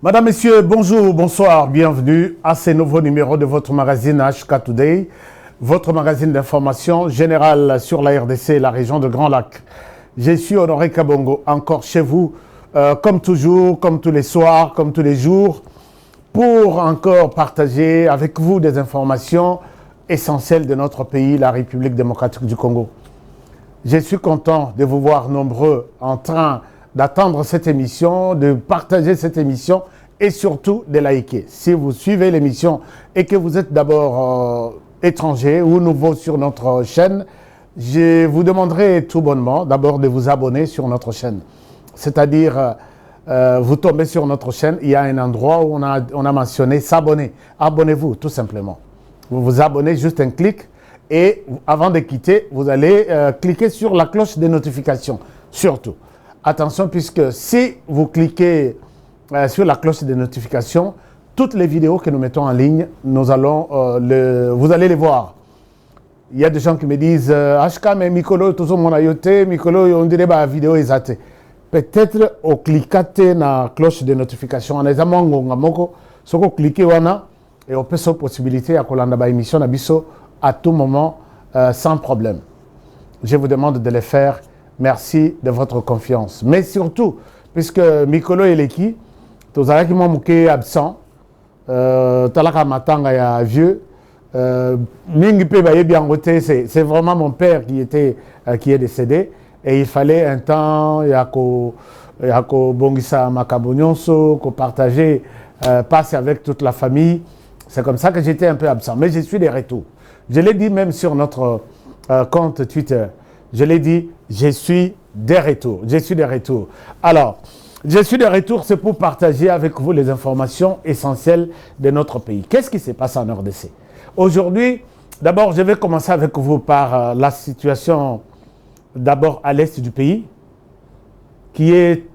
Madame, Messieurs, bonjour, bonsoir, bienvenue à ce nouveau numéro de votre magazine HK Today, votre magazine d'information générale sur la RDC et la région de Grand Lac. Je suis Honoré Kabongo, encore chez vous, comme toujours, comme tous les soirs, comme tous les jours, pour encore partager avec vous des informations essentielles de notre pays, la République démocratique du Congo. Je suis content de vous voir nombreux en train d'attendre cette émission, de partager cette émission et surtout de liker. Si vous suivez l'émission et que vous êtes d'abord étranger ou nouveau sur notre chaîne, je vous demanderai tout bonnement d'abord de vous abonner sur notre chaîne. C'est-à-dire, vous tombez sur notre chaîne, il y a un endroit où on a mentionné s'abonner. Abonnez-vous tout simplement. Vous vous abonnez, juste un clic. Et avant de quitter, vous allez cliquer sur la cloche de notification, surtout. Attention, puisque si vous cliquez sur la cloche de notification, toutes les vidéos que nous mettons en ligne, vous allez les voir. Il y a des gens qui me disent HK, mais Mikolo, tout mon ayote, Mikolo, on dirait que la vidéo est zatée. Peut-être au cliquer la cloche de notification, en examen, si vous cliquez, et on peut avoir possibilité à colanda ba émission à tout moment sans problème. Je vous demande de le faire. Merci de votre confiance. Mais surtout, puisque Mikolo et Leki, tous les qui m'ont absent, talaka matanga ya vieux, c'est vraiment mon père qui est décédé et il fallait un temps yako bongisa makabonyonso ko partager passer avec toute la famille. C'est comme ça que j'étais un peu absent, mais je suis de retour. Je l'ai dit même sur notre compte Twitter. Je l'ai dit, je suis de retour. Je suis de retour. Alors, je suis de retour, c'est pour partager avec vous les informations essentielles de notre pays. Qu'est-ce qui s'est passé en RDC? Aujourd'hui, d'abord, je vais commencer avec vous par la situation d'abord à l'est du pays, qui est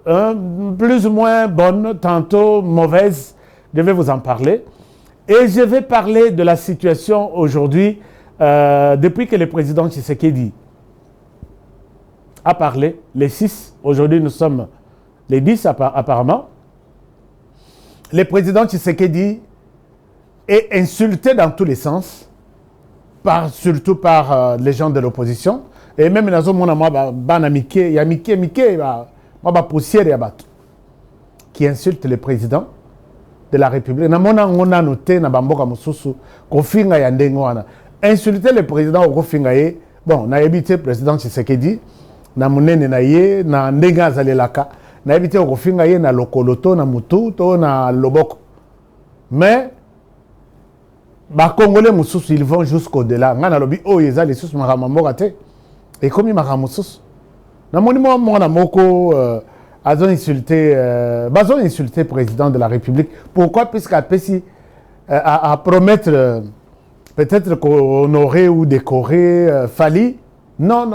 plus ou moins bonne, tantôt mauvaise. Je vais vous en parler. Et je vais parler de la situation aujourd'hui, depuis que le président Tshisekedi a parlé, les 6, aujourd'hui nous sommes les 10 apparemment. Le président Tshisekedi est insulté dans tous les sens, surtout par les gens de l'opposition. Et même dans mon il y a poussière qui insulte le président de la République. Insulter le président au Kofingaye, bon, on a évité le président Tshisekedi, na munene na ye, na ndenga zalelaka, na évité au Kofingaye, na lokoloto, na mututo, na loboko. Mais, les Congolais moussous, ils vont jusqu'au-delà. Ngana lobi, oh, ils ont les sous maramamorate. Et comme ils maramoussous, na monimo mona moko, ils ont insulté le président de la République. Pourquoi? Puisqu'à Pessi, à promettre, peut-être qu'honorer ou décorer Fali. Non.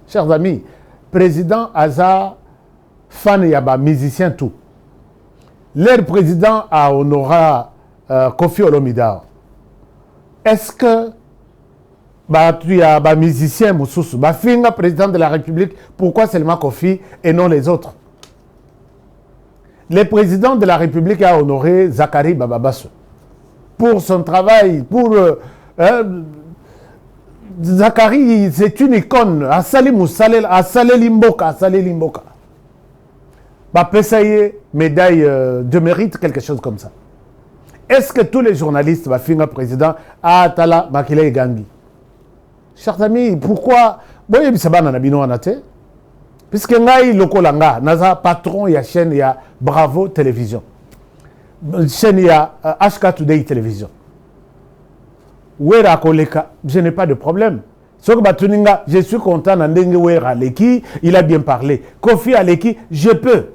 Chers amis, président Aza, fan yaba, musicien tout. Leur président a honoré Kofi Olomida. Est-ce que tu y a musicien Moussous, finga président de la République, pourquoi seulement Kofi et non les autres? Le président de la République a honoré Zakari Bababasso pour son travail, pour Zakari, c'est une icône. Asali Moussalel, Asali Limboka. Pesaye, médaille de mérite, quelque chose comme ça. Est-ce que tous les journalistes vont finir président Atala Makile Gangi? Chers amis, pourquoi? Boye bisabana na bino anate. Puisque ngai lokolanga, naza patron ya chaîne ya Bravo Télévision. Chaîne ya HK Today Télévision. Wera koleka, je n'ai pas de problème. Je suis content d'Andenge Wera Leki, il a bien parlé. Kofi Aleki, je peux.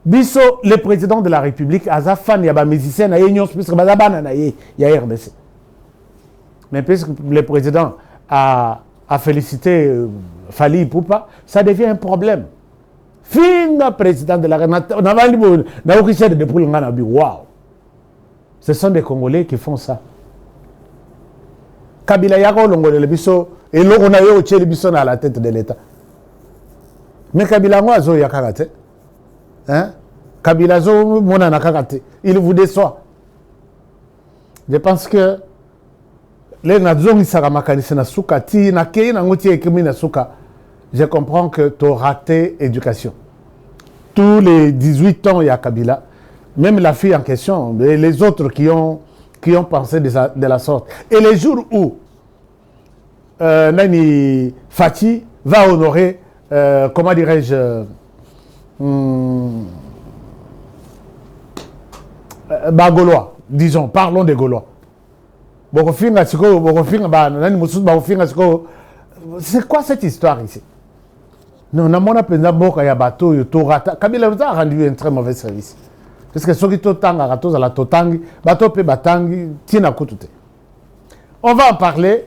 Biso, le président de la République, Azafan Yaba musicien, puisque Bazabana ya RDC. Mais puisque le président a félicité Fali Poupa, ça devient un problème. Fin président de la République, wow. Ce sont des Congolais qui font ça. Kabila Yako Longole Biso, et l'on a eu le Biso à la tête de l'État. Mais Kabila Ngoazo Yakarate, hein? Kabila zo mona nakakate. Il vous déçoit. Je pense que les nazongi saramakanisi na suka ti na kei na ngoti ekimi na suka. Je comprends que tu as raté éducation. Tous les 18 ans, il y a Kabila. Même la fille en question, et les autres qui ont pensé de la sorte. Et les jours où Nani Fati va honorer, comment dirais-je, Gaulois, disons, parlons des Gaulois. C'est quoi cette histoire ici? Non, on a pensé que y a bateau, Kabila a rendu un très mauvais service. Parce que ceux qui t'otang, à la totangi, bateau pe batangi, tina kutute. On va en parler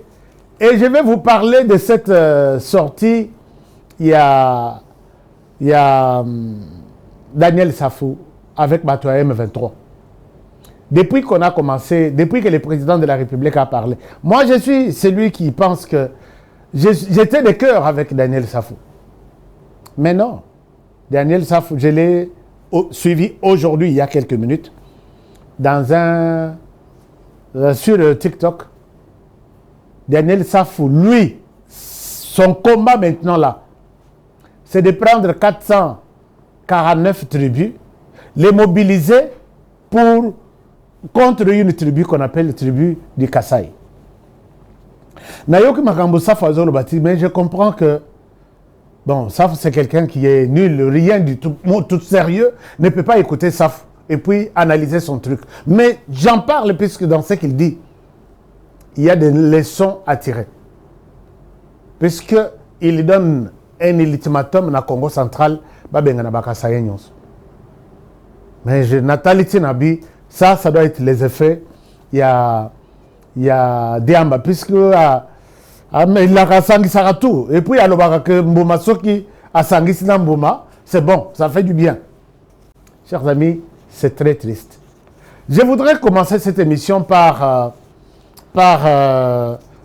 et je vais vous parler de cette sortie. Il y a Daniel Safou avec bateau M23. Depuis qu'on a commencé, depuis que le président de la République a parlé, moi je suis celui qui pense que j'étais de cœur avec Daniel Safou. Mais non, Daniel Safou, je l'ai suivi aujourd'hui, il y a quelques minutes, dans sur TikTok. Daniel Safou, lui, son combat maintenant là, c'est de prendre 449 tribus, les mobiliser contre une tribu qu'on appelle la tribu du Kasaï. Nayoki Makambo Safou Azolo Bati, mais je comprends que bon, Safou c'est quelqu'un qui est nul, rien du tout, tout sérieux, ne peut pas écouter Safou et puis analyser son truc. Mais j'en parle puisque dans ce qu'il dit, il y a des leçons à tirer. Puisqu'il donne un ultimatum dans le Congo central, mais Nathalie Tinabi, ça doit être les effets. Il y a Diamba, puisque il a Sangi Saratou. Et puis il y a le Baraka Mbouma Soki à Sangi Sinambouma. C'est bon, ça fait du bien. Chers amis, c'est très triste. Je voudrais commencer cette émission par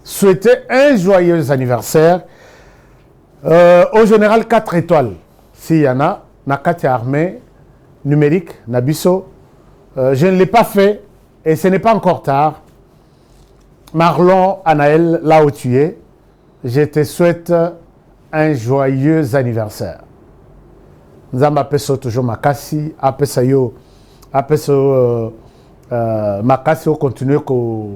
souhaiter un joyeux anniversaire au général 4 étoiles. S'il y en a, Nakati armée numérique, Nabiso. Je ne l'ai pas fait et ce n'est pas encore tard. Marlon, Anaël, là où tu es, je te souhaite un joyeux anniversaire. Nzamba peso toujours makasi, apesayo, makasi au continuer ko,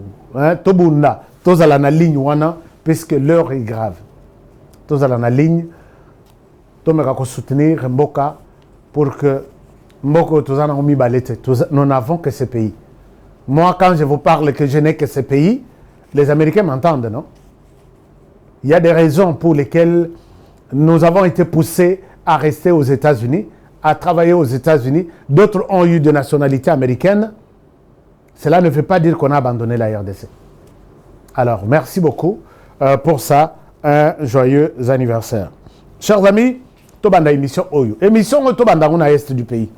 tobunda, tozala na ligne wana, puisque l'heure est grave. Tozala na ligne, tomeka ko soutenir Mboka pour que Mboko tozana omi balete. Nous n'avons que ce pays. Moi, quand je vous parle que je n'ai que ce pays, les Américains m'entendent, non? Il y a des raisons pour lesquelles nous avons été poussés à rester aux États-Unis, à travailler aux États-Unis. D'autres ont eu de nationalité américaine. Cela ne veut pas dire qu'on a abandonné la RDC. Alors, merci beaucoup pour ça. Un joyeux anniversaire. Chers amis, Tobanda émission Oyo. Émission Tobanda on a est du pays.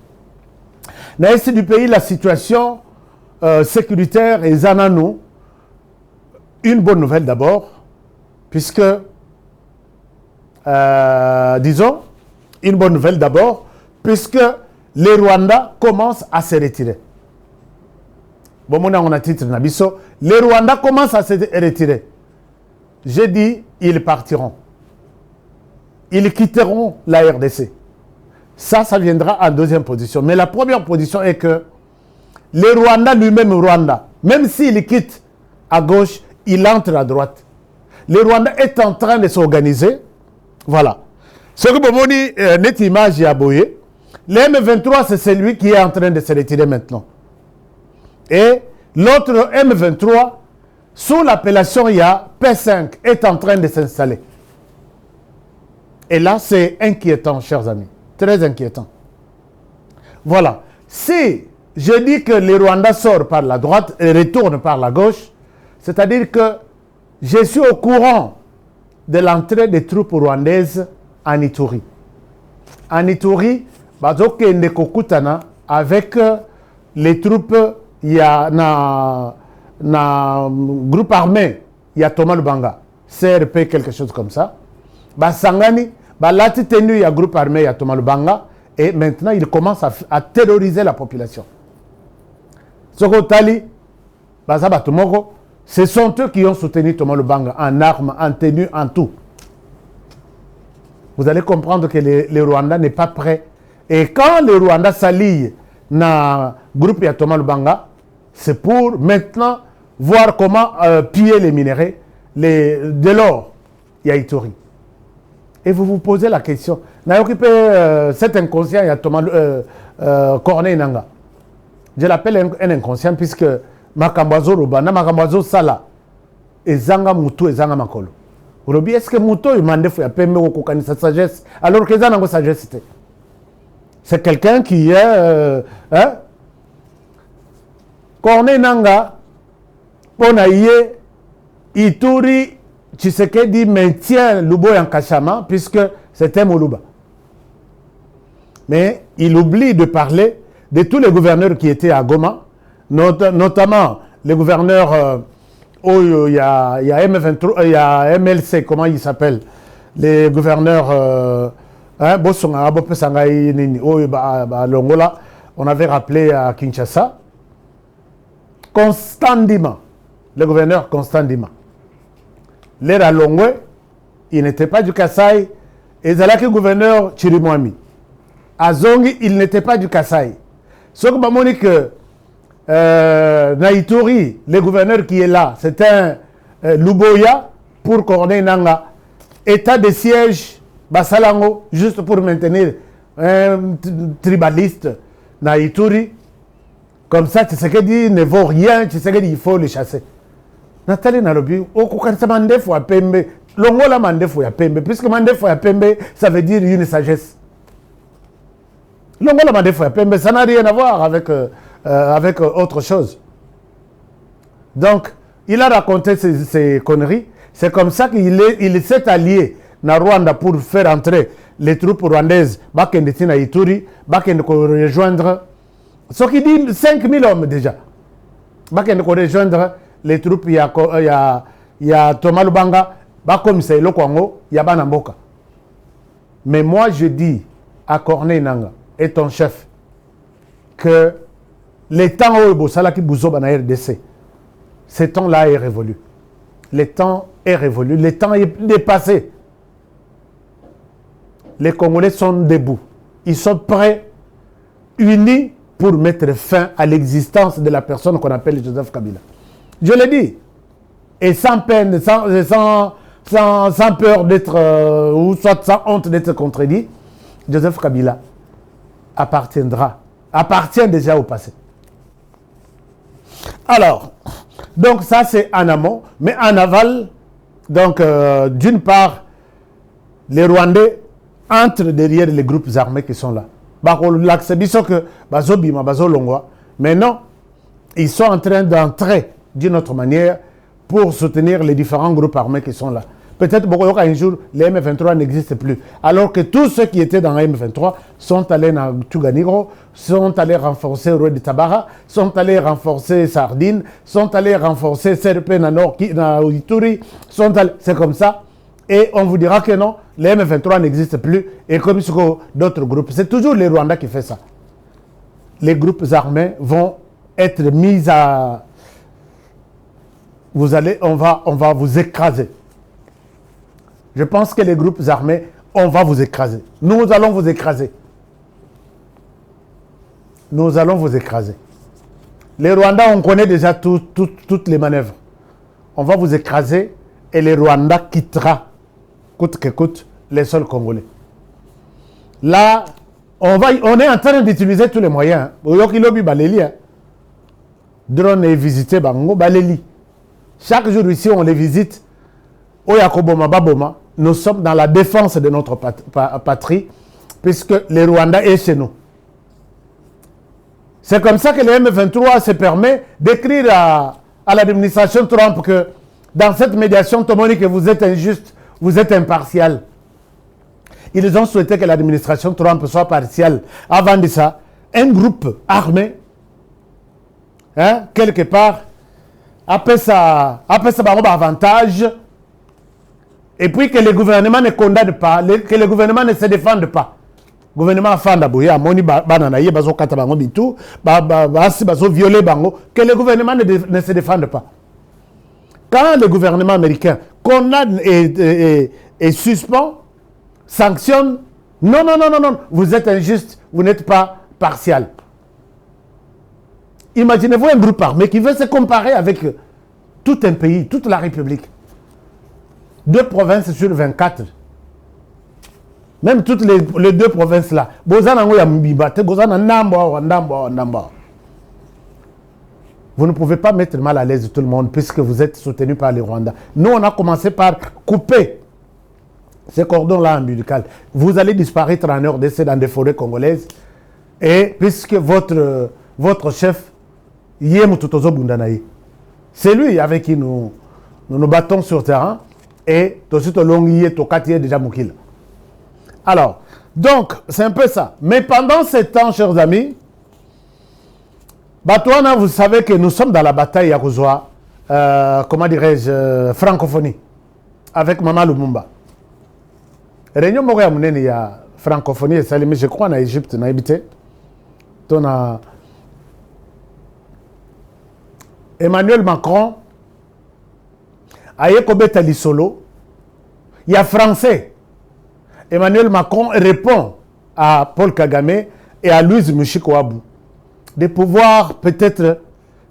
Dans l'est du pays, la situation sécuritaire est zananou. Une bonne nouvelle d'abord, puisque, disons, une bonne nouvelle d'abord, puisque les Rwandais commencent à se retirer. Bon, on a titre Nabiso. Les Rwandais commencent à se retirer. J'ai dit, ils partiront. Ils quitteront la RDC. Ça viendra en deuxième position. Mais la première position est que les Rwandais lui-même, Rwanda, même s'il quitte à gauche, il entre à droite. Le Rwanda est en train de s'organiser. Voilà. Ce que vous dit, net image à Boye, le M23, c'est celui qui est en train de se retirer maintenant. Et l'autre M23, sous l'appellation P5, est en train de s'installer. Et là, c'est inquiétant, chers amis. Très inquiétant. Voilà. Si je dis que les Rwandais sortent par la droite et retournent par la gauche, c'est-à-dire que je suis au courant de l'entrée des troupes rwandaises en Ituri. En Ituri, avec les troupes, il y a un groupe armé, il y a Thomas Lubanga, CRP, quelque chose comme ça. Sangani, là, il y a un groupe armé, il y a Thomas Lubanga, Et maintenant, il commence à terroriser la population. Soko Tali, Bazaba Tomoko, ce sont eux qui ont soutenu Thomas Lubanga en armes, en tenue, en tout. Vous allez comprendre que le Rwanda n'est pas prêt. Et quand le Rwanda s'allie dans le groupe de Thomas Lubanga, c'est pour maintenant voir comment piller les minéraux, de l'or, il y a Ituri. Et vous vous posez la question, n'a occupé cet inconscient, il y a Thomas Corneille Nanga. Je l'appelle un inconscient puisque Makambazo Rubana, Makambazo Sala, et Zanga Moutou et Zanga Makolo. Aujourd'hui, est-ce que Moutou il m'a dit qu'il sa sagesse alors que Zanga sagesse c'est quelqu'un qui est Corneille Nanga, Ponaïe, Ituri, Tshisekedi maintient Lubo en Kachama puisque c'était Moluba. Mais il oublie de parler de tous les gouverneurs qui étaient à Goma, notamment les gouverneurs, il y a M23, il y a MLC, comment il s'appelle, les gouverneurs, Longola, on avait rappelé à Kinshasa, Constant Ndima, le gouverneur Constant Ndima. L'air à Longwe, il n'était pas du Kasaï, et Zalaki gouverneur Chirimwami. À Zongi, il n'était pas du Kasaï. Ce que je dis que Naïtouri, le gouverneur qui est là, c'est un Luboya pour Corneille Nanga. État de siège, Basalango, juste pour maintenir un tribaliste Naïtouri. Comme ça, Tshisekedi ne vaut rien, Tshisekedi, il faut le chasser. Nathalie Nalobi, au Koukansa Mandefo à Pembe, Longola Mandefo à Pembe, puisque Mandefo à Pembe, ça veut dire une sagesse. Longola Mandefo à Pembe, ça n'a rien à voir avec autre chose. Donc, il a raconté ces conneries. C'est comme ça qu'il s'est allié na Rwanda pour faire entrer les troupes rwandaises, Bakendeti na Ituri, Bakendeko rejoindre, ce qui dit 5000 hommes déjà. Bakendeko rejoindre les troupes, il y a Thomas Lubanga, Bakomisa Elo Kwango, il y a Banamboka. Mais moi je dis à Corneille Nanga et ton chef que les temps où Bosala qui bouzo na RDC, ce temps-là est révolu. Le temps est révolu, le temps est dépassé. Les Congolais sont debout. Ils sont prêts, unis pour mettre fin à l'existence de la personne qu'on appelle Joseph Kabila. Je l'ai dit. Et sans peine, sans peur d'être, ou soit sans honte d'être contredit, Joseph Kabila appartient déjà au passé. Alors, donc ça c'est en amont, mais en aval, donc d'une part, les Rwandais entrent derrière les groupes armés qui sont là. Mais non, ils sont en train d'entrer d'une autre manière pour soutenir les différents groupes armés qui sont là. Peut-être un jour, les M23 n'existent plus. Alors que tous ceux qui étaient dans les M23 sont allés dans Tuganigro, sont allés renforcer Roi de Tabara, sont allés renforcer Sardine, sont allés renforcer CRP dans Ituri, c'est comme ça. Et on vous dira que non, les M23 n'existent plus. Et comme d'autres groupes, c'est toujours les Rwandais qui font ça. Les groupes armés vont être mis à... on va vous écraser. Je pense que les groupes armés, on va vous écraser. Nous allons vous écraser. Nous allons vous écraser. Les Rwandais, on connaît déjà toutes les manœuvres. On va vous écraser et les Rwandais quittera, coûte que coûte, les sols congolais. Là, on est en train d'utiliser tous les moyens. Drone et visiter Bango, Baleli. Chaque jour ici, on les visite. Oyakoboma, Baboma. Nous sommes dans la défense de notre patrie, puisque les Rwandais sont chez nous. C'est comme ça que le M23 se permet d'écrire à l'administration Trump que dans cette médiation, Tomoni, que vous êtes injuste, vous êtes impartial. Ils ont souhaité que l'administration Trump soit partielle. Avant de ça, un groupe armé, quelque part, après ça avantage, et puis que le gouvernement ne condamne pas, que le gouvernement ne se défende pas. gouvernement fanda boye amoni banana ye bazo kata bango bitu basi bazo violer bango que le gouvernement ne se défende pas. Quand le gouvernement américain condamne et suspend, sanctionne, non, vous êtes injuste, vous n'êtes pas partial. Imaginez-vous un groupe armé qui veut se comparer avec tout un pays, toute la République. 2 provinces sur 24. Même toutes les 2 provinces là. Vous ne pouvez pas mettre mal à l'aise tout le monde puisque vous êtes soutenu par les Rwandais. Nous, on a commencé par couper ces cordons-là ombilicaux. Vous allez disparaître en RDC dans des forêts congolaises. Et puisque votre chef, Yem Tutozo Bundanaï, c'est lui avec qui nous nous battons sur terrain. Et tout de suite, Tokati est déjà Moukil. Alors, donc, c'est un peu ça. Mais pendant ce temps, chers amis, Batouana, vous savez que nous sommes dans la bataille à Kozwa, comment dirais-je, francophonie, avec Mama Lumumba. Réunion Moria Mouneni, il y a francophonie et Salimé, je crois, en Égypte, on a habité. Emmanuel Macron, Aye Kobeta Lisolo, il y a français. Emmanuel Macron répond à Paul Kagame et à Louise Mushikouabou de pouvoir peut-être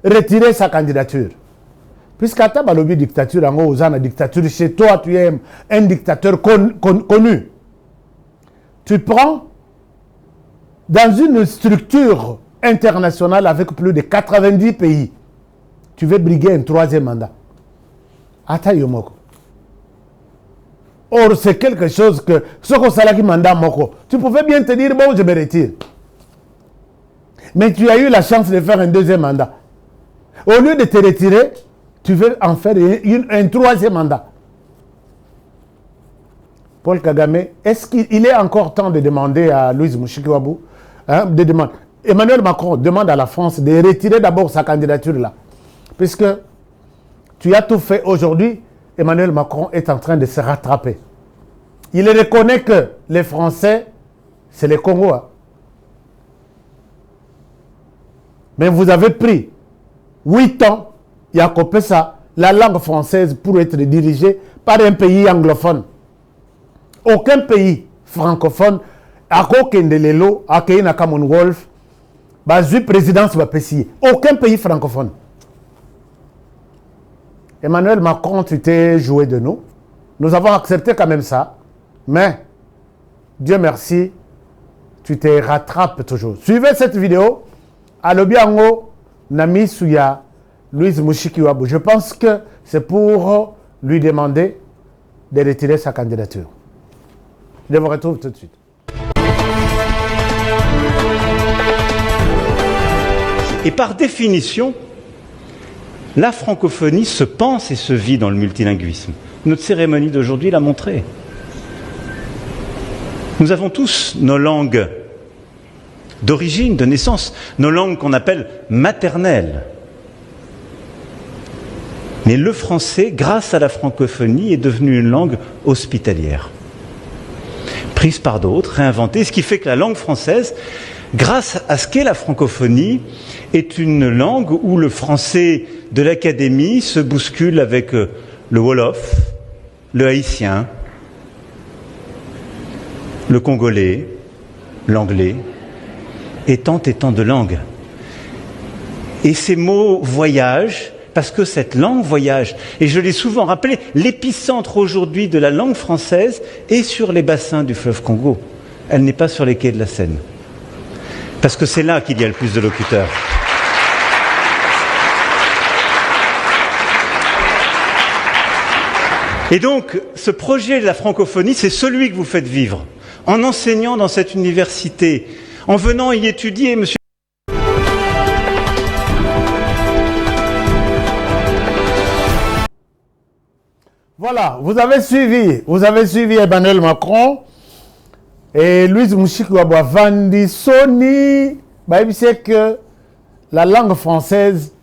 retirer sa candidature. Puisqu'à ta balobi dictature, en gros, la dictature, chez toi, tu es un dictateur connu. Tu prends dans une structure internationale avec plus de 90 pays, tu veux briguer un 3e mandat. Ata yomoko. Or, c'est quelque chose que, ce qu'on s'est là mandat moko, tu pouvais bien te dire, bon, je me retire. Mais tu as eu la chance de faire un 2e mandat. Au lieu de te retirer, tu veux en faire un 3e mandat. Paul Kagame, est-ce qu'il est encore temps de demander à Louise Mushikiwabou, de demander, Emmanuel Macron demande à la France de retirer d'abord sa candidature là. Puisque tu as tout fait aujourd'hui, Emmanuel Macron est en train de se rattraper. Il reconnaît que les Français, c'est les Congolais. Mais vous avez pris 8 ans, il y a coupé ça, la langue française pour être dirigée par un pays anglophone. Aucun pays francophone, à Kokendelelo, à Keina Commonwealth, basu présidence va payer. Aucun pays francophone. Emmanuel Macron, tu t'es joué de nous. Nous avons accepté quand même ça. Mais, Dieu merci, tu te rattrapes toujours. Suivez cette vidéo. Alobiango, Nami Souya, Louise Mushikiwabou. Je pense que c'est pour lui demander de retirer sa candidature. Je vous retrouve tout de suite. Et par définition, la francophonie se pense et se vit dans le multilinguisme. Notre cérémonie d'aujourd'hui l'a montré. Nous avons tous nos langues d'origine, de naissance, nos langues qu'on appelle maternelles. Mais le français, grâce à la francophonie, est devenu une langue hospitalière, prise par d'autres, réinventée, ce qui fait que la langue française, grâce à ce qu'est la francophonie, est une langue où le français de l'académie se bouscule avec le wolof, le haïtien, le congolais, l'anglais, et tant de langues. Et ces mots voyagent, parce que cette langue voyage, et je l'ai souvent rappelé, l'épicentre aujourd'hui de la langue française est sur les bassins du fleuve Congo. Elle n'est pas sur les quais de la Seine. Parce que c'est là qu'il y a le plus de locuteurs. Et donc, ce projet de la francophonie, c'est celui que vous faites vivre, en enseignant dans cette université, en venant y étudier, monsieur. Voilà, vous avez suivi Emmanuel Macron et Louise Mushikiwabou Vandi Soni. C'est que la langue française,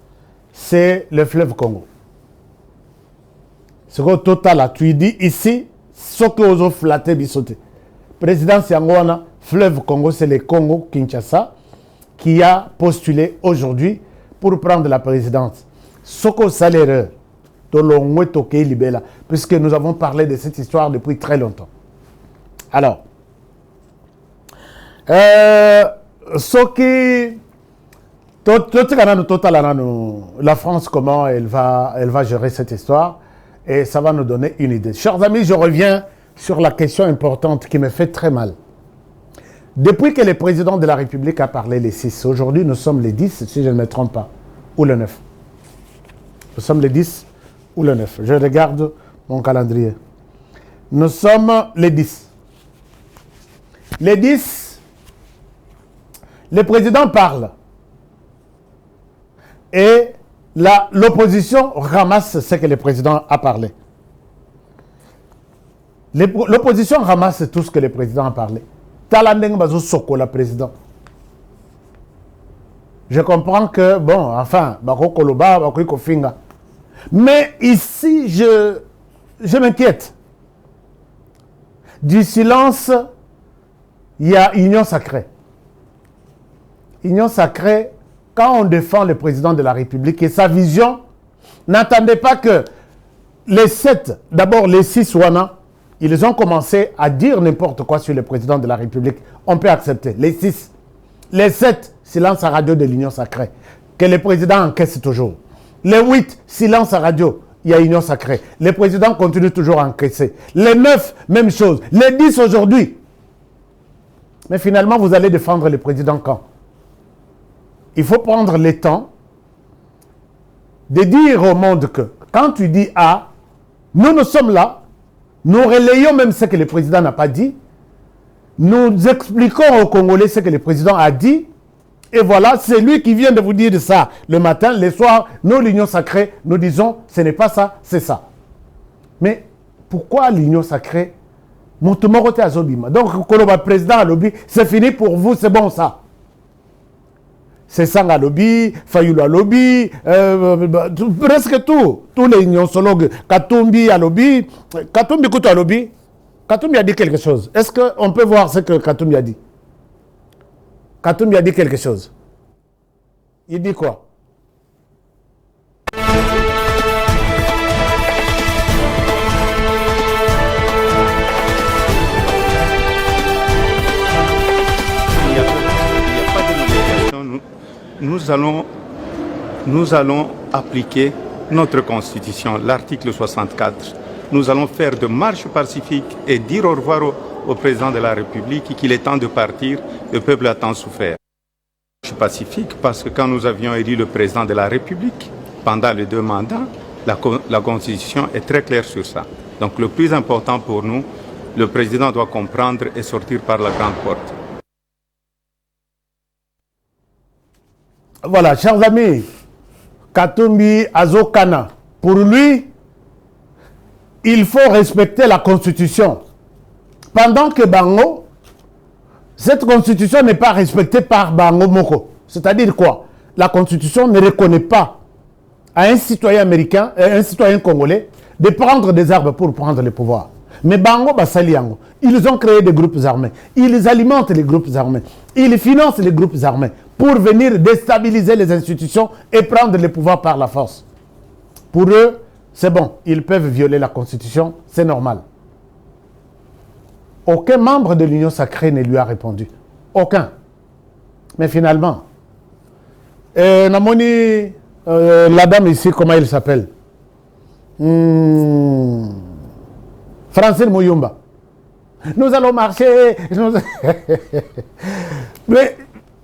c'est le fleuve Congo. Ce que total, tu dis ici, ce que vous avez flatté, bisoté. Président Siangouana, fleuve Congo, c'est le Congo-Kinshasa qui a postulé aujourd'hui pour prendre la présidence. Soko Salere, puisque nous avons parlé de cette histoire depuis très longtemps. Alors, la France, comment elle va gérer cette histoire, et ça va nous donner une idée. Chers amis, je reviens sur la question importante qui me fait très mal. Depuis que le président de la République a parlé les 6, aujourd'hui nous sommes les 10, si je ne me trompe pas, ou le 9. Nous sommes les 10 ou le 9. Je regarde mon calendrier. Nous sommes les 10. Les 10, le président parle. Et l'opposition ramasse ce que le président a parlé. L'opposition ramasse tout ce que le président a parlé. Talandeng Bazo Soko, le président. Je comprends que, bon, enfin, Bako Koloba, Bako Kofinga. Mais ici, je m'inquiète. Du silence, il y a union sacrée. Union sacrée, quand on défend le président de la République et sa vision, n'attendez pas que les 7, d'abord les 6 Wana, ils ont commencé à dire n'importe quoi sur le président de la République. On peut accepter. Les 6. Les 7, silence à radio de l'union sacrée. Que le président encaisse toujours. Les 8, silence à radio, il y a union sacrée. Le président continue toujours à encaisser. Les 9, même chose. Les 10 aujourd'hui. Mais finalement, vous allez défendre le président quand? Il faut prendre le temps de dire au monde que quand tu dis A, nous sommes là, nous relayons même ce que le président n'a pas dit, nous expliquons aux Congolais ce que le président a dit, et voilà, c'est lui qui vient de vous dire ça le matin, le soir, nous, l'union sacrée, nous disons, ce n'est pas ça, c'est ça. Mais pourquoi l'union sacrée? Donc, le président a lobby, c'est fini pour vous, c'est bon ça. C'est Sanga lobby, Fayoulou a lobby, presque tous les unionsologues, Katumbi a lobby, Katumbi Koutou a lobby. Katumbi a dit quelque chose. Est-ce qu'on peut voir ce que Katumbi a dit? Katumbi a dit quelque chose. Il dit quoi? Nous allons appliquer notre constitution, l'article 64. Nous allons faire de marches pacifiques et dire au revoir au président de la République qu'il est temps de partir, le peuple a tant souffert. Marche pacifique parce que quand nous avions élu le président de la République, pendant les 2 mandats, la constitution est très claire sur ça. Donc le plus important pour nous, le président doit comprendre et sortir par la grande porte. Voilà, chers amis, Katumbi Azokana, pour lui, il faut respecter la Constitution. Pendant que Bango, cette Constitution n'est pas respectée par Bango Moko. C'est-à-dire quoi? La Constitution ne reconnaît pas à un citoyen américain, un citoyen congolais, de prendre des armes pour prendre le pouvoir. Mais Bango Basaliango, ils ont créé des groupes armés. Ils alimentent les groupes armés. Ils financent les groupes armés pour venir déstabiliser les institutions et prendre le pouvoir par la force. Pour eux, c'est bon, ils peuvent violer la Constitution, c'est normal. Aucun membre de l'Union sacrée ne lui a répondu. Aucun. Mais finalement, Namoni, la dame ici, comment elle s'appelle? Francine Mouyumba. Nous allons marcher. Mais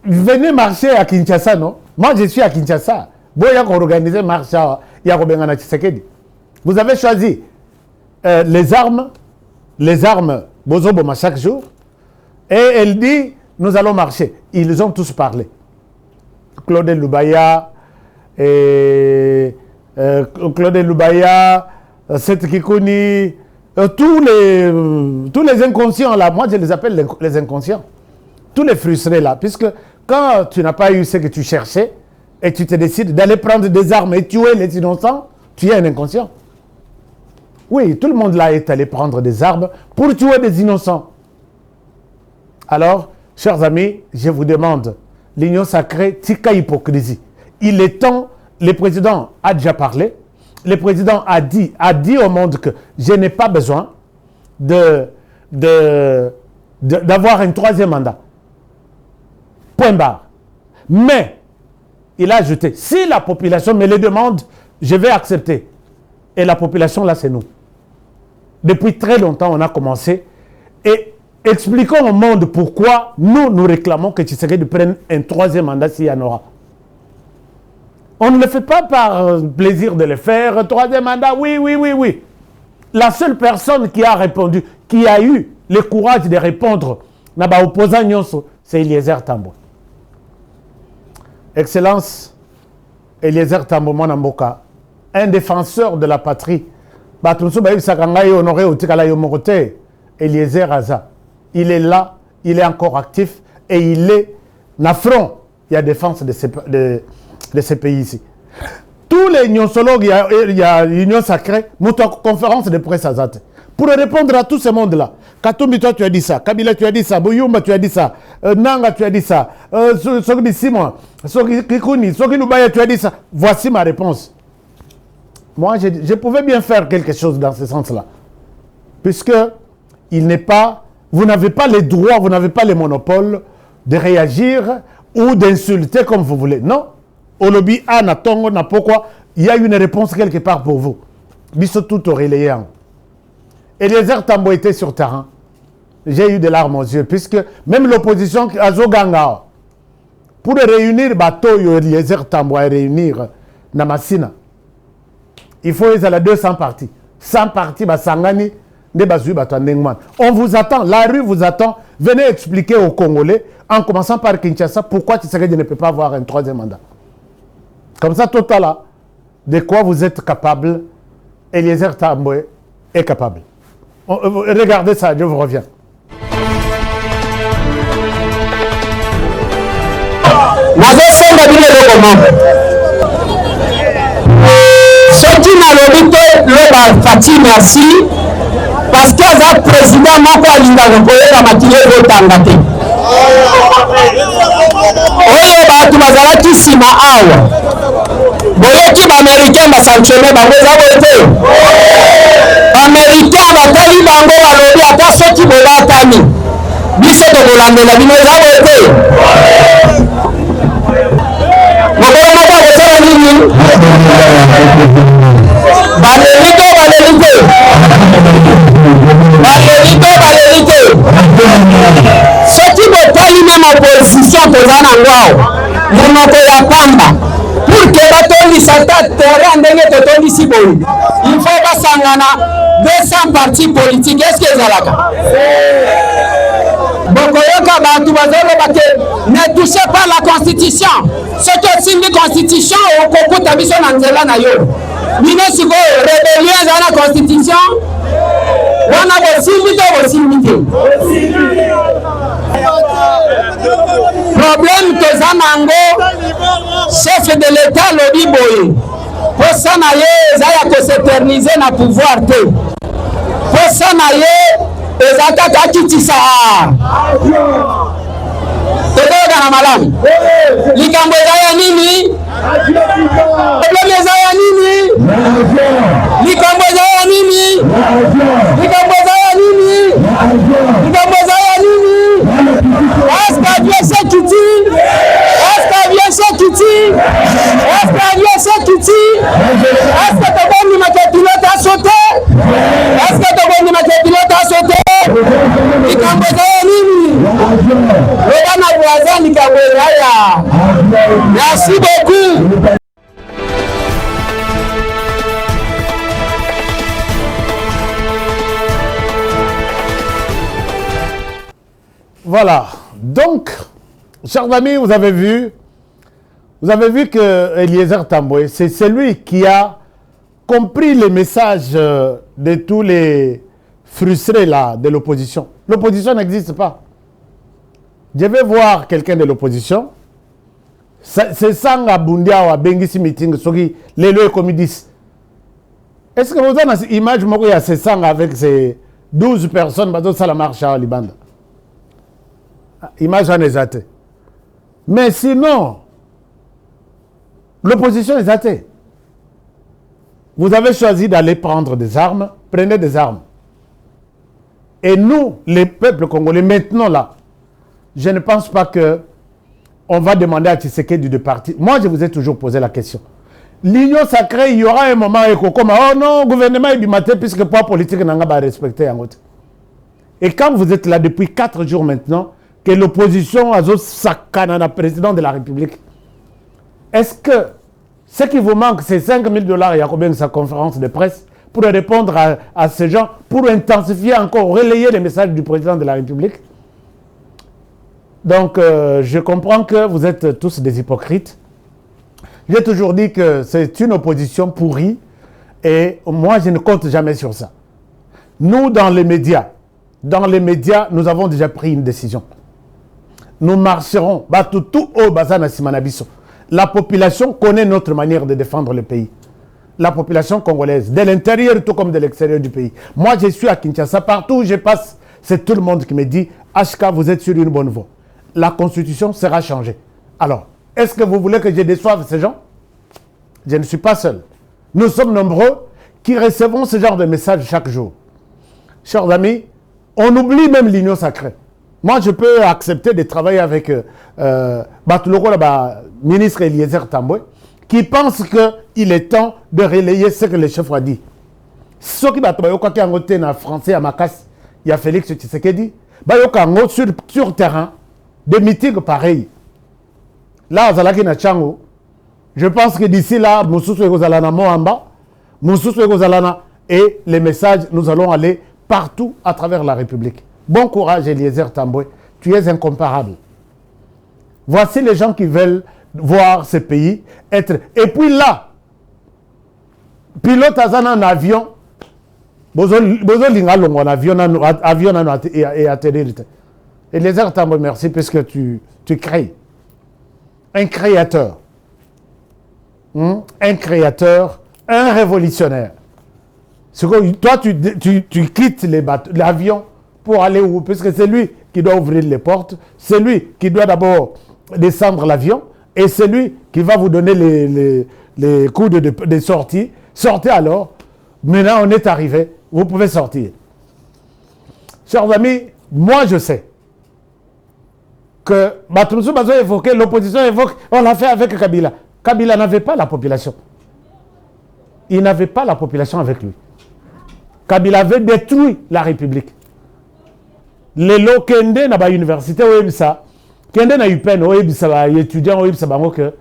venez marcher à Kinshasa, non? Moi, je suis à Kinshasa. Boya qu'on organise marche à Yarobengana Tshisekedi. Vous avez choisi les armes, Bozoboma chaque jour. Et elle dit, nous allons marcher. Ils ont tous parlé. Claude Loubaya, Seth Kikouni, tous les inconscients là, moi je les appelle les inconscients. Tous les frustrés là, puisque quand tu n'as pas eu ce que tu cherchais et tu te décides d'aller prendre des armes et tuer les innocents, tu es un inconscient. Oui, tout le monde là est allé prendre des armes pour tuer des innocents. Alors, Chers amis, je vous demande, l'union sacrée, tika hypocrisie. Il est temps, le président a déjà parlé, le président a dit au monde que je n'ai pas besoin d'avoir un troisième mandat. Point barre. Mais, il a ajouté, si la population me le demande, je vais accepter. Et la population, là, c'est nous. Depuis très longtemps, on a commencé. Et expliquons au monde pourquoi nous réclamons que Tshisekedi prenne un troisième mandat s'il y en aura. On ne le fait pas par plaisir de le faire. Troisième mandat, oui. La seule personne qui a répondu, qui a eu le courage de répondre, c'est Eliezer Tambo. Excellence, Eliezer Tambo Mwanamboka, un défenseur de la patrie. Eliezer Aza, il est là, il est encore actif et il est en front. Il y a défense de ces pays ici. Tous les nyonsologues, il y a l'union sacrée, conférence de presse à Zate. Pour répondre à tout ce monde-là, Katumbi, toi tu as dit ça, Kabila tu as dit ça, Bouyumba tu as dit ça, Nanga tu as dit ça, Soki Simon, Soki Kikuni, Soki Lubaya tu as dit ça. Voici ma réponse. Moi, je pouvais bien faire quelque chose dans ce sens-là. Puisque vous n'avez pas les droits, vous n'avez pas les monopoles de réagir ou d'insulter comme vous voulez. Non. Au lobby A, na tongo, na pourquoi, il y a une réponse quelque part pour vous. Biso tout au relayant. Eliezer Tambo était sur terrain. J'ai eu des larmes aux yeux, puisque même l'opposition, Azoganga, pour réunir bateau, Eliezer Tambo à réunir Namasina, il faut les 200 partis. 100 partis, Sangani, on vous attend, la rue vous attend. Venez expliquer aux Congolais, en commençant par Kinshasa, pourquoi Tshisekedi ne peut pas avoir un troisième mandat. Comme ça, total là, de quoi vous êtes capable, Eliezer Tambo est capable. Regardez ça, je vous reviens. Merci. Parce que le président moko alinga koyeba makile otanga te. Oyo bato bazalaki nsima awa. Boyoki baaméricain basanctionne bango eza boye te. Baaméricain batali bango balobi ata soki bolatani. Biso tokolandela bino eza boye te. Mokolo moko akosala nini? Balelite. Soki botali même opposition toza nango awa monoko ya pamba pour que batondisa ta terrain ndenge totondisi boye il faut basangana 200 partis politiques. Est-ce que ezalaka bokoyoka bato bazoloba te ne touchez pas la constitution. Soki osimbi constitution okokuta biso na nzela na yo. Bino sikoyo rébellion eza na constitution wana bosimbi te bosimbi te. Problème toza nango chef de l'état lobi boye posa na ye eza ya koséterniser na pouvoir te. Posa na ye eza kaka akitisa tokoyoka na malamu likambo eza ya nini? Problème eza ya nini? Likambo eza ya nini? Likambo eza ya nini? Likambo eza ya nini? Est-ce que Dieu sait qui dit? Est-ce que Dieu sait qui dit? Est-ce que Dieu sait qui dit? Est-ce que tu vas me pilote à sauter? Est-ce que tu vas me pilote à sauter? Likambo eza ya nini? Wana voisin likambo eza ya. Merci beaucoup. Voilà. Donc, chers amis, vous avez vu que Eliezer Tambo, c'est celui qui a compris les messages de tous les frustrés là, de l'opposition. L'opposition n'existe pas. Je vais voir quelqu'un de l'opposition. C'est Sanga Bundia ou Bengisi meeting, les lois comme ils disent. Est-ce que vous avez une image où il y a ces Sanga avec ces 12 personnes, ça la marche à Libanda? image en exaté. Mais sinon, l'opposition est athée. Vous avez choisi d'aller prendre des armes, prenez des armes. Et nous, les peuples congolais, maintenant là, je ne pense pas que on va demander à Tshisekedi de partir. Moi, je vous ai toujours posé la question. L'union sacrée, il y aura un moment où comme oh non, gouvernement est bimaté puisque le pouvoir politique n'a pas respecté. Et quand vous êtes là depuis 4 jours maintenant, que l'opposition a sakana le président de la République, est-ce que ce qui vous manque, c'est 5 000 $, il y a combien de sa conférence de presse, pour répondre à ces gens, pour intensifier encore, relayer les messages du président de la République? Donc, je comprends que vous êtes tous des hypocrites. J'ai toujours dit que c'est une opposition pourrie et moi, je ne compte jamais sur ça. Nous, dans les médias, nous avons déjà pris une décision. Nous marcherons. La population connaît notre manière de défendre le pays. La population congolaise, de l'intérieur tout comme de l'extérieur du pays. Moi, je suis à Kinshasa. Partout où je passe, c'est tout le monde qui me dit « HK, vous êtes sur une bonne voie. La constitution sera changée. » Alors, est-ce que vous voulez que je déçoive ces gens? Je ne suis pas seul. Nous sommes nombreux qui recevons ce genre de messages chaque jour. Chers amis, on oublie même l'union sacrée. Moi, je peux accepter de travailler avec ministre Eliezer Tambwe, qui pense qu'il est temps de relayer ce que le chef a dit. Ce qui va en français à Makas, il y a Félix Tshisekedi, sur terrain, des meetings pareils. Là, Zalaki na Chango, je pense que d'ici là, Moussoussou Egozalana Moamba, Moussoussou Egozalana, et les messages, nous allons aller partout à travers la République. Bon courage, Eliezer Tambwe, tu es incomparable. Voici les gens qui veulent voir ce pays être. Et puis là, pilote Azana en avion, Bozo Lingalongo en avion et atterrir. Eliezer Tambwe, merci, puisque tu crées. Un créateur, un révolutionnaire. Toi, tu quittes l'avion pour aller où? Puisque c'est lui qui doit ouvrir les portes, c'est lui qui doit d'abord descendre l'avion, et c'est lui qui va vous donner les coups de sortie. Sortez alors. Maintenant, on est arrivé. Vous pouvez sortir. Chers amis, moi je sais que Batumsou Bazo évoqué, l'opposition évoque, on l'a fait avec Kabila. Kabila n'avait pas la population. Il n'avait pas la population avec lui. Kabila avait détruit la République. Les lots Kende na ba université Oebisa, Kende na UPEN Oebisa ba étudiant Oebisa bango que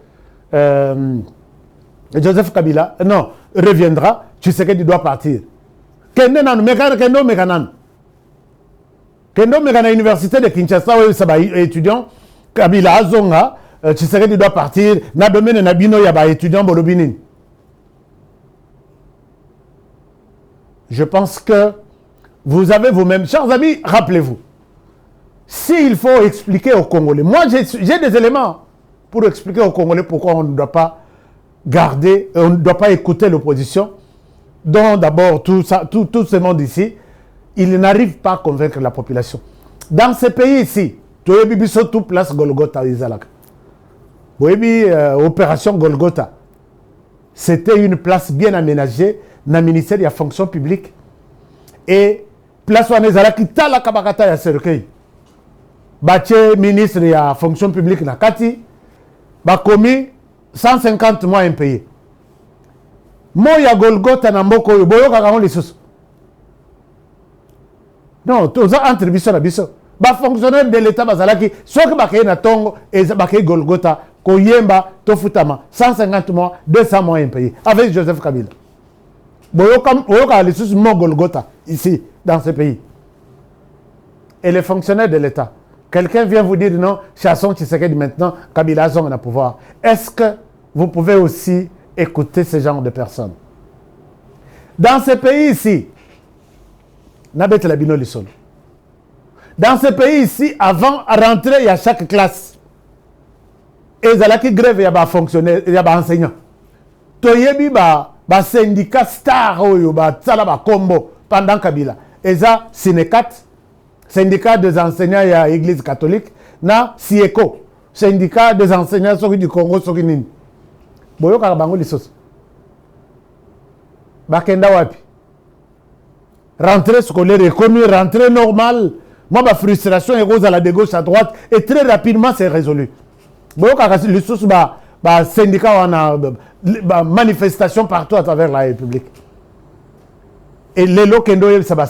Joseph Kabila non reviendra, tu sais qu'il doit partir. Kende na Kendo Mekanan. Kendo Mekana université de Kinshasa Oebisa ba étudiant Kabila Azonga, tu sais qu'il doit partir. Na domaine na bino ya ba étudiant Bolobinin. Je pense que vous avez vous-même, chers amis, rappelez-vous, s'il faut expliquer aux Congolais, moi j'ai des éléments pour expliquer aux Congolais pourquoi on ne doit pas garder, on ne doit pas écouter l'opposition, dont d'abord tout ce monde ici, il n'arrive pas à convaincre la population. Dans ces pays ici, tout place Golgotha, opération Golgotha, c'était une place bien aménagée dans le ministère de la fonction publique. Et place où on est qui t'a la kabakata ya cercueil. Baché ministre de la fonction publique na kati, ba commis 150 mois impayés. Moya Golgotha na mboko yo boyo kakamo lisusu. Non, tous entre biso na biso. Ba fonctionnaire de l'état bazalaki, soit que bakaye na tongo et bakaye Golgotha ko yemba to futama 150 mois, 200 mois impayés avec Joseph Kabila. Boyoka lisusu mo Golgotha ici dans ce pays. Et les fonctionnaires de l'État, quelqu'un vient vous dire non, chassons Tshisekedi maintenant, Kabila Zong a pouvoir. Est-ce que vous pouvez aussi écouter ce genre de personnes? Dans ce pays ici, Nabet Labino Lissolo. Dans ce pays ici, avant à rentrer, il y a chaque classe. Et Zalaki grève, il y a des fonctionnaires, il y a des enseignants. Toyebi ba syndicat star oyo ba tsala ba combo pendant Kabila. Et ça, Sénécat, syndicat des enseignants à l'église catholique, na SIECO, syndicat des enseignants du Congo, Sokinini. Boyo Karabango Lissos. Bakenda Wapi. Rentrée scolaire reconnue, rentrée normale. Moi, ma frustration est rose à la de gauche à droite et très rapidement c'est résolu. Boyo Karabango Lissos, syndicat, on a manifestation partout à travers la République. Et les locaux ça va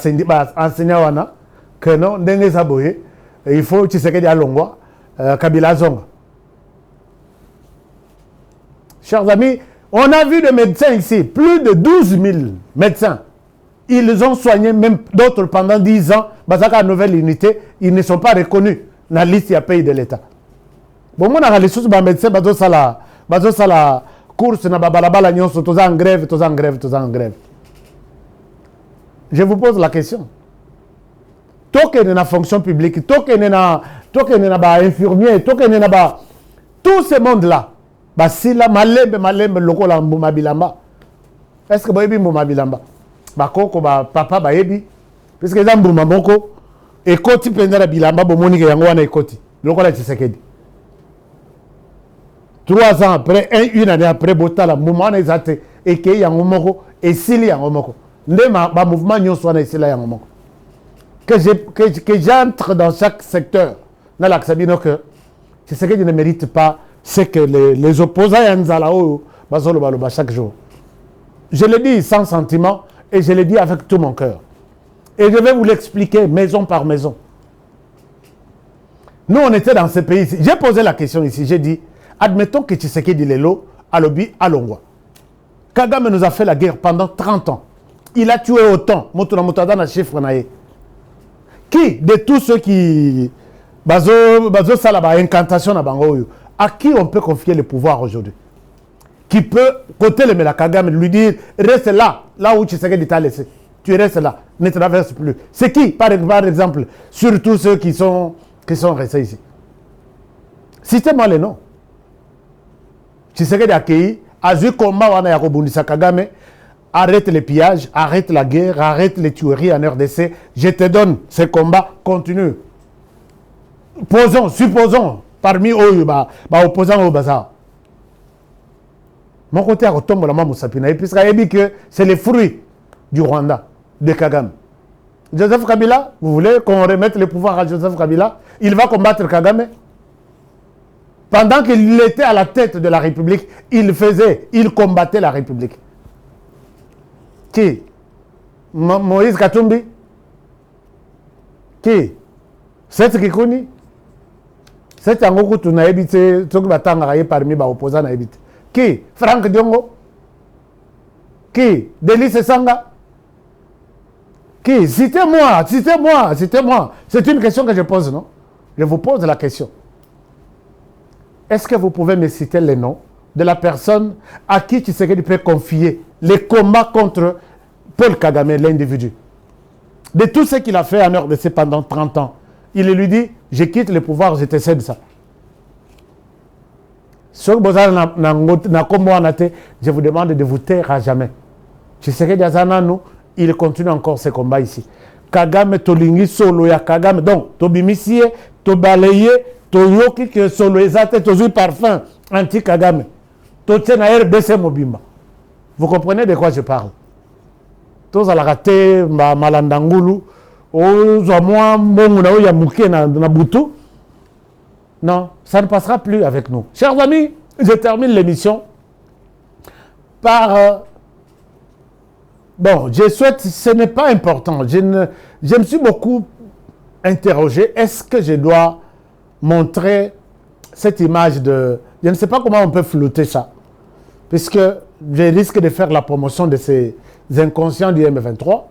enseigner que non, il faut que tu sais qu'il y a Longwa, Kabila Zonga. Chers amis, on a vu des médecins ici, plus de 12 000 médecins. Ils ont soigné même d'autres pendant 10 ans. Bazaka nouvelle unité, ils ne sont pas reconnus dans la liste à pays de l'État. Bon, moi, on a les choses, les médecins, ils ont course, na babalabala nyonso, tous en grève, tous en grève, tous en grève. Je vous pose la question. Tant que dans la fonction publique, tant que dans la infirmier, tant que dans tout ce monde-là, si la malembe, loko la mbumabilamba. Est-ce que vous avez mbumabilamba? Koko, papa, baebi. Parce que les mbumamoko, ekoti pendera bilamba, bomoni ke yango wana ekoti. Loko la Tshisekedi. 3 ans après, une année après, Botala, mouvement n'a été et qu'il y a un moment et s'il y a un moment. Le mouvement n'y soit ici là un moment. Que j'entre dans chaque secteur, dans l'accabino que c'est ce que je ne mérite pas, c'est que les opposants à chaque jour. Je le dis sans sentiment et je le dis avec tout mon cœur. Et je vais vous l'expliquer maison par maison. Nous, on était dans ce pays ici. J'ai posé la question ici, j'ai dit, admettons que Tshisekedi Lelo, Alobi, Alongwa. Kagame nous a fait la guerre pendant 30 ans. Il a tué autant. Qui de tous ceux qui... Bazo Salaba, incantation à Bangoyo, à qui on peut confier le pouvoir aujourd'hui? Qui peut, côté le Kagame, lui dire, reste là où Tshisekedi t'a laissé. Tu restes là, ne traverse plus. C'est qui, par exemple, surtout ceux qui sont restés ici? Citez-moi les noms. Tshisekedi accueilli, a vu comment on a rebondissé Kagame, arrête les pillages, arrête la guerre, arrête les tueries en RDC, je te donne ces combats, continue. Supposons, parmi eux, opposants au bazar. Mon côté, retombe la maman Sapina, puisqu'il a dit que c'est les fruits du Rwanda, de Kagame. Joseph Kabila, vous voulez qu'on remette le pouvoir à Joseph Kabila? Il va combattre Kagame. Pendant qu'il était à la tête de la République, il combattait la République. Qui? Moïse Katumbi? Qui? C'est Kikuni? C'est un gros tour habité, tout le parmi les opposants habité. Qui? Franck Diongo? Qui? Délice Sanga? Qui? Citez-moi. C'est une question que je pose, non? Je vous pose la question. Est-ce que vous pouvez me citer les noms de la personne à qui Tshisekedi peut confier les combats contre Paul Kagame, l'individu? De tout ce qu'il a fait en RDC pendant 30 ans, il lui dit, je quitte le pouvoir, je te cède ça. Je vous demande de vous taire à jamais. Tshisekedi Azanano, il continue encore ses combats ici. Kagame tolingi solo ya Kagame. Donc, tobimisie, tobalaye, toyoki que solo ezate tozu parfum anti-Kagame. Totien na RDC mobimba. Vous comprenez de quoi je parle? Tous à la raté, malandangulu, aux moi, mon ya mouké na butu. Non, ça ne passera plus avec nous. Chers amis, je termine l'émission par... bon, je souhaite, ce n'est pas important. Je me suis beaucoup interrogé. Est-ce que je dois montrer cette image de... Je ne sais pas comment on peut flouter ça. Puisque je risque de faire la promotion de ces inconscients du M23.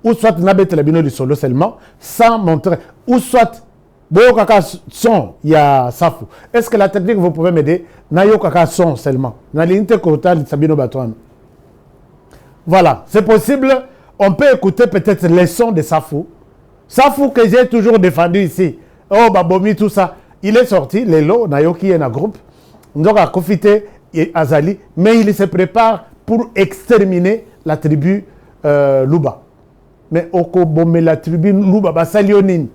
Ou soit Nabet Labino du solo seulement, sans montrer... Ou soit... Boyokaka son, il y a Safu. Est-ce que la technique, vous pouvez m'aider? Nayokaka son seulement. Nalinite Kota Sabino Batouane. Voilà, c'est possible. On peut écouter peut-être les sons de Safu. Safu que j'ai toujours défendu ici. Oh, Babomi, tout ça. Il est sorti, Lelo, Nayoki est un groupe. Nous avons profité Azali, mais il se prépare pour exterminer la tribu Luba. Mais Oko Bomé, la tribu Luba, Basalionine.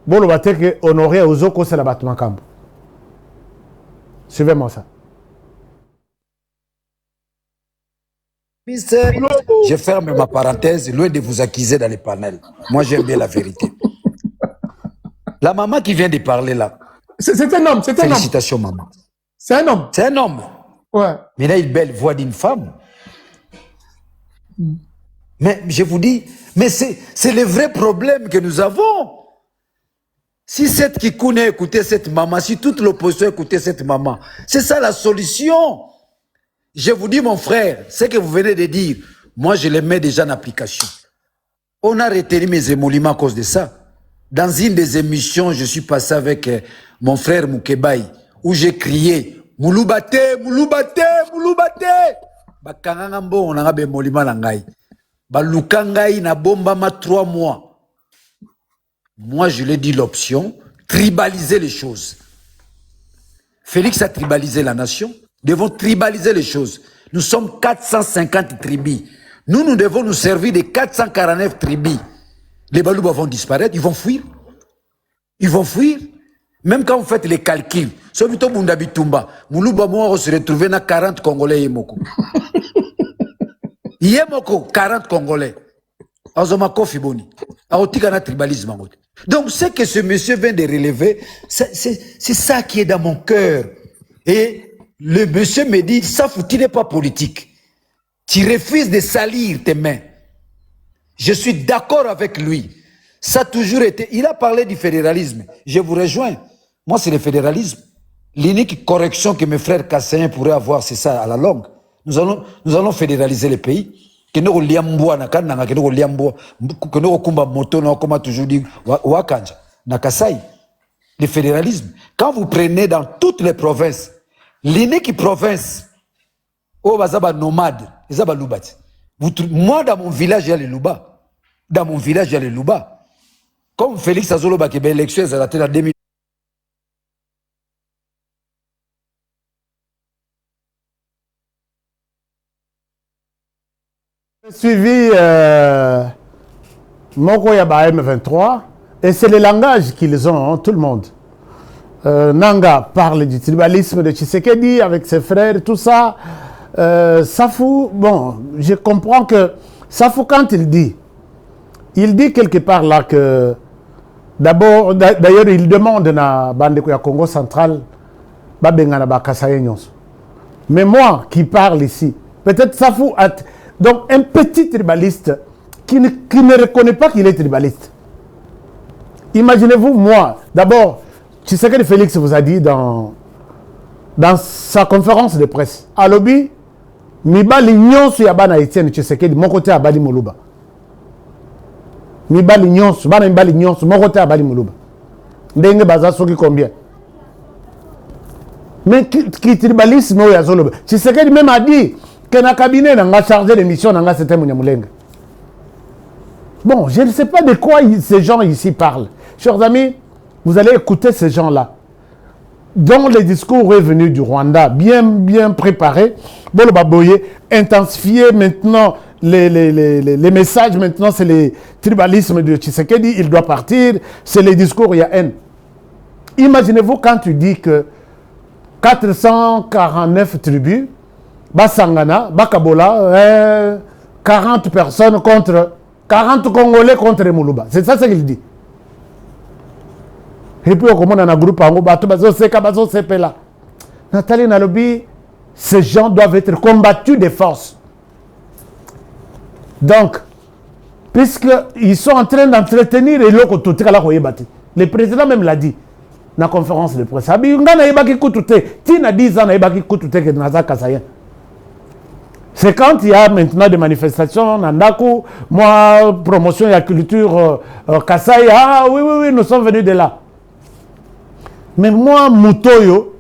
Bolo bateke honoré Ozoko c'est la battement camp. Suivez-moi ça. Je ferme ma parenthèse, loin de vous accuser dans les panels. Moi, j'aime bien la vérité. La maman qui vient de parler là. C'est un homme, c'est un homme. Félicitations, maman. C'est un homme. C'est un homme. Ouais. Mais il a une belle voix d'une femme. Mais je vous dis, mais c'est le vrai problème que nous avons. Si cette Kikoune écoutait cette maman, si toute l'opposition écoutait cette maman, c'est ça la solution. Je vous dis, mon frère, ce que vous venez de dire, moi je le mets déjà en application. On a retenu mes émoluments à cause de ça. Dans une des émissions, je suis passé avec mon frère Moukebaï, où j'ai crié Mouloubate, Mouloubate, Mouloubate. Bakangambo, on a un émolument langai. Balukangai na bomba ma 3 mois. Moi, je lui ai dit l'option, tribaliser les choses. Félix a tribalisé la nation. Nous devons tribaliser les choses. Nous sommes 450 tribus. Nous devons nous servir de 449 tribus. Les Balouba vont disparaître, ils vont fuir. Ils vont fuir. Même quand vous faites les calculs, Sobito Bundabitumba, Moulouba Moua se retrouver dans 40 Congolais Yemoko. Yemoko, 40 Congolais. Azomako Fiboni. Aotikana tribalisme. Donc, ce que ce monsieur vient de relever, c'est ça qui est dans mon cœur. Et le monsieur me dit, ça tu n'es pas politique. Tu refuses de salir tes mains. Je suis d'accord avec lui. Ça a toujours été... Il a parlé du fédéralisme. Je vous rejoins. Moi, c'est le fédéralisme. L'unique correction que mes frères Kassaïens pourraient avoir, c'est ça, à la longue. Nous allons fédéraliser les pays. Que nous liamboa na kananga, que nous liamboa, que nous kumba moto, comme a toujours dit Wakanja, na Kasai. Le fédéralisme. Quand vous prenez dans toutes les provinces, l'unique province, oh, bazaba nomade, bazaba loubati. Moi, dans mon village, il y a les louba. Dans mon village, il y a les louba. Comme Félix Azoloba, qui est l'élection, elle a été en 2000. Suivi Moko Yaba M23 et c'est le langage qu'ils ont, hein, tout le monde. Nanga parle du tribalisme de Tshisekedi avec ses frères, tout ça. Safou, bon, je comprends que Safou, quand il dit quelque part là que d'abord, d'ailleurs, il demande na Bandeko ya Congo central, Babengana Bakasaye Nyonso. Mais moi qui parle ici, peut-être Safou a. Donc, un petit tribaliste qui ne reconnaît pas qu'il est tribaliste. Imaginez-vous, moi, d'abord, Tshisekedi Félix vous a dit dans sa conférence de presse, à Lobby, Mibali Nyonso Yabana Etienne Tshisekedi, mon côté à Bali Moulouba. Mibali Nyonso, Bana Mibali Nyonso, mon côté à Bali Moulouba. Ndenge Baza Soki combien? Mais qui tribalisme ou Yazoloba? Tshisekedi même a dit que dans le cabinet, on a chargé l'émission, on a c'était Mouniamoulengue. Bon, je ne sais pas de quoi ces gens ici parlent. Chers amis, vous allez écouter ces gens-là, dont le discours est venu du Rwanda, bien préparé. Bon, le Baboye, intensifier maintenant les messages, maintenant c'est le tribalisme de Tshisekedi, il doit partir, c'est le discours, il y a haine. Imaginez-vous quand tu dis que 449 tribus, Basangana, Bakabola, 40 personnes contre 40 Congolais contre Moulouba. C'est ça ce qu'il dit. Et puis, on a un groupe en là. Nathalie Nalobi, ces gens doivent être combattus de force. Donc, puisqu'ils sont en train d'entretenir et l'autre, le président même l'a dit dans la conférence de presse. C'est quand il y a maintenant des manifestations, Nandaku, moi, promotion de la culture, Kasaï, ah oui, nous sommes venus de là. Mais moi, Moutoyo,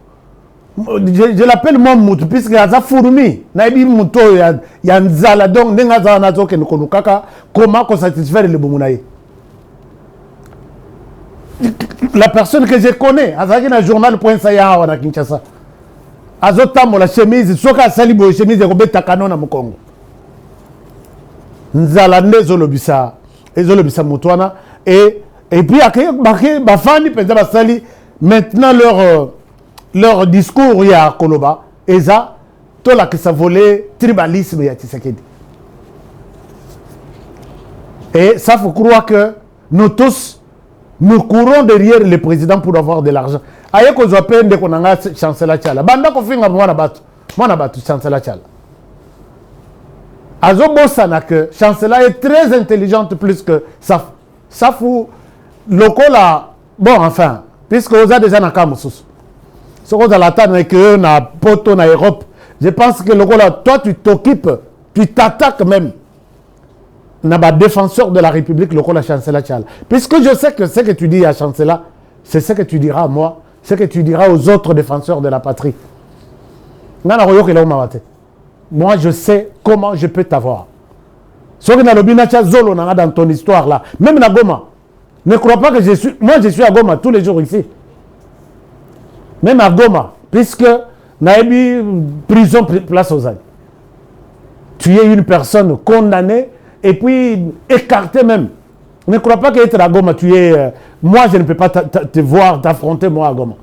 je l'appelle moi Moutou, puisque il y a des fourmis. Il y a un zala, donc, comment satisfaire le Boumounaï. La personne que je connais, à un journal.ca à Kinshasa. Azotamo la chemise, soka salibo chemise de Robert Takano na Mukongo. Nzala nezolobisa, ezolobisa mutwana et Et puis, maintenant, leur discours, il y a Koloba, et ça, tout là que ça volait tribalisme, il y a Tshisekedi. Et ça, il faut croire que nous tous, nous courons derrière le président pour avoir de l'argent. Aïe, qu'on soit peine de qu'on a un chancelier Tchala. Banda qu'on fait un moi n'abattu chancelier Tchala. Azo Bossana que chancelier est très intelligente plus que ça. Ça fout le là. Bon, enfin, puisque vous avez déjà un cas moussous. Ce qu'on a la table avec eux, na poto, na Europe. Je pense que le là, toi, tu t'occupes, tu t'attaques même. N'a pas défenseur de la République, le la chancelier Tchal. Puisque je sais que ce que tu dis à chancelier, c'est ce que tu diras à moi, ce que tu diras aux autres défenseurs de la patrie. Moi, je sais comment je peux t'avoir. Ce que dans ton histoire là, même à Goma, ne crois pas que je suis. Moi, je suis à Goma tous les jours ici. Même à Goma, puisque Naïbi, prison, place aux aïeux. Tu es une personne condamnée. Et puis, écarté même. Ne crois pas qu'être à Goma, tu es... moi, je ne peux pas te voir, t'affronter, moi, à Goma.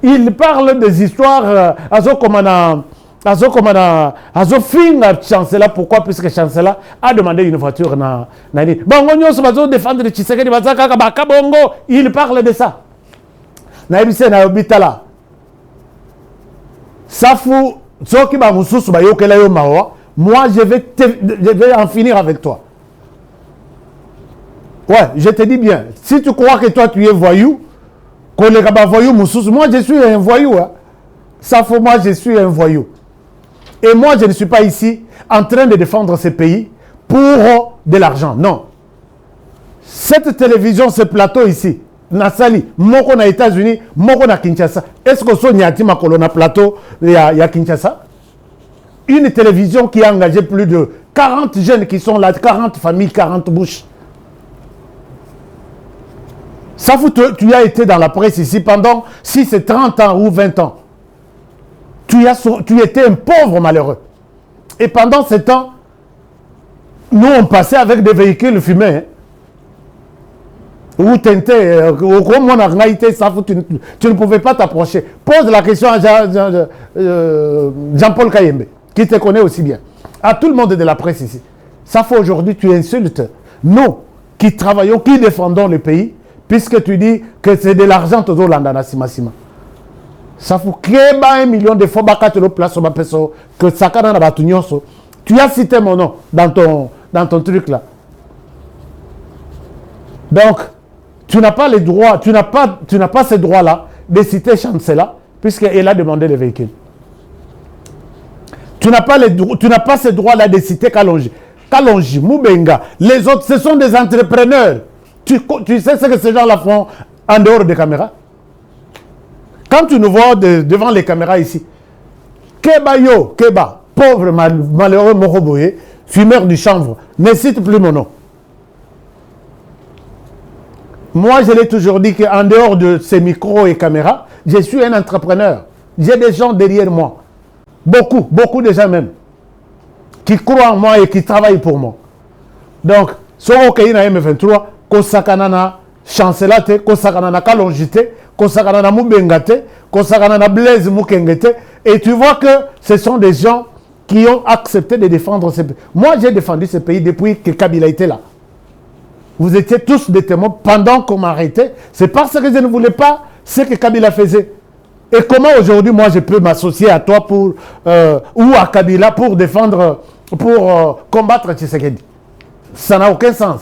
Il parle des histoires... Azo fin chancelier. Pourquoi? Puisque chancelier a demandé une voiture. Il parle de ça. Ça fout... Ce qui va vous moi, je vais en finir avec toi. Ouais, je te dis bien. Si tu crois que toi, tu es voyou, moi, je suis un voyou. Hein. Ça faut moi, je suis un voyou. Et moi, je ne suis pas ici en train de défendre ce pays pour de l'argent. Non. Cette télévision, ce plateau ici, Nassali, moko na États-Unis, moko na Kinshasa. Est-ce que ce nyati ma colonna plateau ya Kinshasa? Une télévision qui a engagé plus de 40 jeunes qui sont là, 40 familles, 40 bouches. Ça fout, tu as été dans la presse ici pendant, si c'est 30 ans ou 20 ans. Tu étais un pauvre malheureux. Et pendant ce temps, nous on passait avec des véhicules fumés. Hein. Où tu ne pouvais pas t'approcher. Pose la question à Jean-Paul Kayembe, qui te connaît aussi bien. À tout le monde de la presse ici. Ça fait aujourd'hui, tu insultes nous qui travaillons, qui défendons le pays, puisque tu dis que c'est de l'argent toujours l'andana sima. Ça fait que 1 million de fois que ça tu as cité mon nom dans ton truc là. Donc, tu n'as pas les droits, tu n'as pas ce droit-là de citer chancelier, puisqu'elle a demandé les véhicules. Tu n'as pas ce droit-là de citer Kalonji. Kalonji, Moubenga, les autres, ce sont des entrepreneurs. Tu sais ce que ces gens-là font en dehors des caméras? Quand tu nous vois devant les caméras ici, Keba, pauvre malheureux Moroboye, fumeur du chanvre, ne cite plus mon nom. Moi, je l'ai toujours dit qu'en dehors de ces micros et caméras, je suis un entrepreneur. J'ai des gens derrière moi. Beaucoup de gens même. Qui croient en moi et qui travaillent pour moi. Donc, ce qu'on a M23, Kosakanana Chancelate, Kosakanana Kalongite, Kosakanana Moubengate, Kosakanana Blaise Moukengete. Et tu vois que ce sont des gens qui ont accepté de défendre ce pays. Moi, j'ai défendu ce pays depuis que Kabila était là. Vous étiez tous des témoins pendant qu'on m'arrêtait. C'est parce que je ne voulais pas ce que Kabila faisait. Et comment aujourd'hui, moi, je peux m'associer à toi ou à Kabila pour défendre, pour combattre Tshisekedi? Ça n'a aucun sens.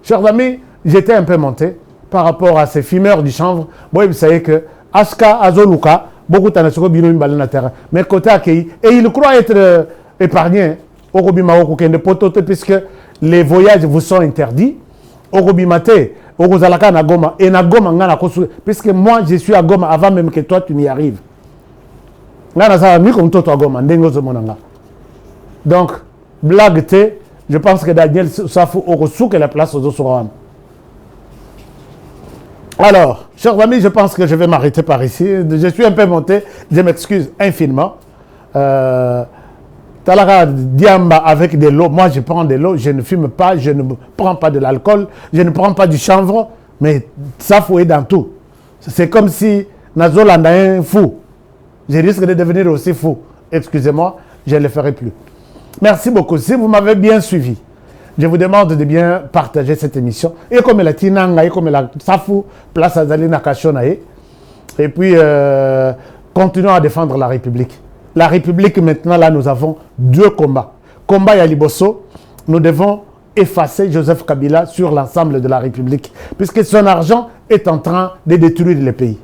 Chers amis, j'étais un peu monté par rapport à ces fumeurs du chanvre. Bon, vous savez que Aska, Azoluka, beaucoup de bino imbale na terrain. Mais côté accueilli, et il croit être épargné au Robima Okukende Potote, puisque les voyages vous sont interdits. Au Robimate, au Rozalaka na Goma, et na Goma ngana kosu, puisque moi je suis à Goma avant même que toi tu n'y arrives. Ngana sa mi comme toi à Goma, ndengo zo monanga. Donc, blague te, je pense que Daniel Safou Orosu que la place aux Osoram. Alors, chers amis, je pense que je vais m'arrêter par ici. Je suis un peu monté, je m'excuse infiniment. Talara Diamba avec de l'eau, moi je prends de l'eau, je ne fume pas, je ne prends pas de l'alcool, je ne prends pas du chanvre, mais ça faut être dans tout. C'est comme si Nazolanda est un fou. Je risque de devenir aussi fou. Excusez-moi, je ne le ferai plus. Merci beaucoup. Si vous m'avez bien suivi, je vous demande de bien partager cette émission. Et comme la Tinanga, et comme la Safou, place à Zalina Kachonae. Et puis, continuons à défendre la République. La République, maintenant, là, nous avons 2 combats. Combat Yaliboso, nous devons effacer Joseph Kabila sur l'ensemble de la République, puisque son argent est en train de détruire le pays.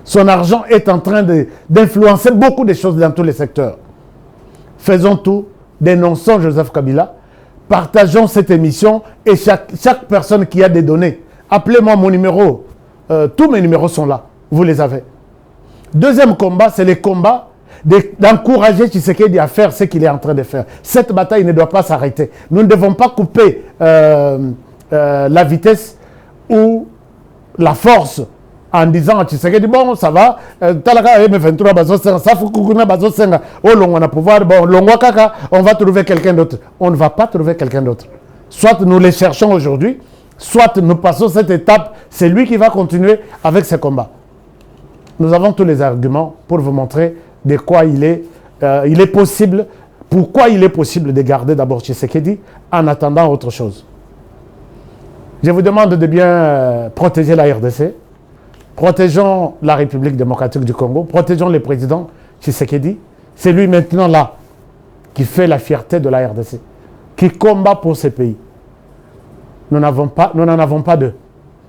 Son argent est en train d'influencer beaucoup de choses dans tous les secteurs. Faisons tout, dénonçons Joseph Kabila, partageons cette émission et chaque personne qui a des données, appelez-moi mon numéro, tous mes numéros sont là, vous les avez. Deuxième combat, c'est le combat d'encourager Tshisekedi à faire ce qu'il est en train de faire. Cette bataille ne doit pas s'arrêter. Nous ne devons pas couper la vitesse ou la force en disant à Tshisekedi, bon, ça va, Talaka M23, on a pouvoir, bon, on va trouver quelqu'un d'autre. On ne va pas trouver quelqu'un d'autre. Soit nous les cherchons aujourd'hui, soit nous passons cette étape, c'est lui qui va continuer avec ce combat. Nous avons tous les arguments pour vous montrer de quoi il est possible, pourquoi il est possible de garder d'abord Tshisekedi en attendant autre chose. Je vous demande de bien protéger la RDC, protégeons la République démocratique du Congo, protégeons le président Tshisekedi. C'est lui maintenant là qui fait la fierté de la RDC, qui combat pour ce pays. Nous n'en avons pas deux.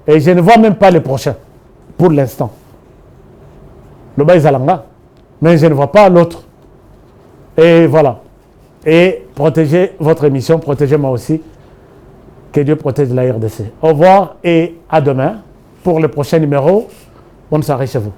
Et je ne vois même pas les prochains, pour l'instant. Le Baïzalanga, mais je ne vois pas l'autre. Et voilà. Et protégez votre émission, protégez-moi aussi. Que Dieu protège la RDC. Au revoir et à demain pour le prochain numéro. Bonne soirée chez vous.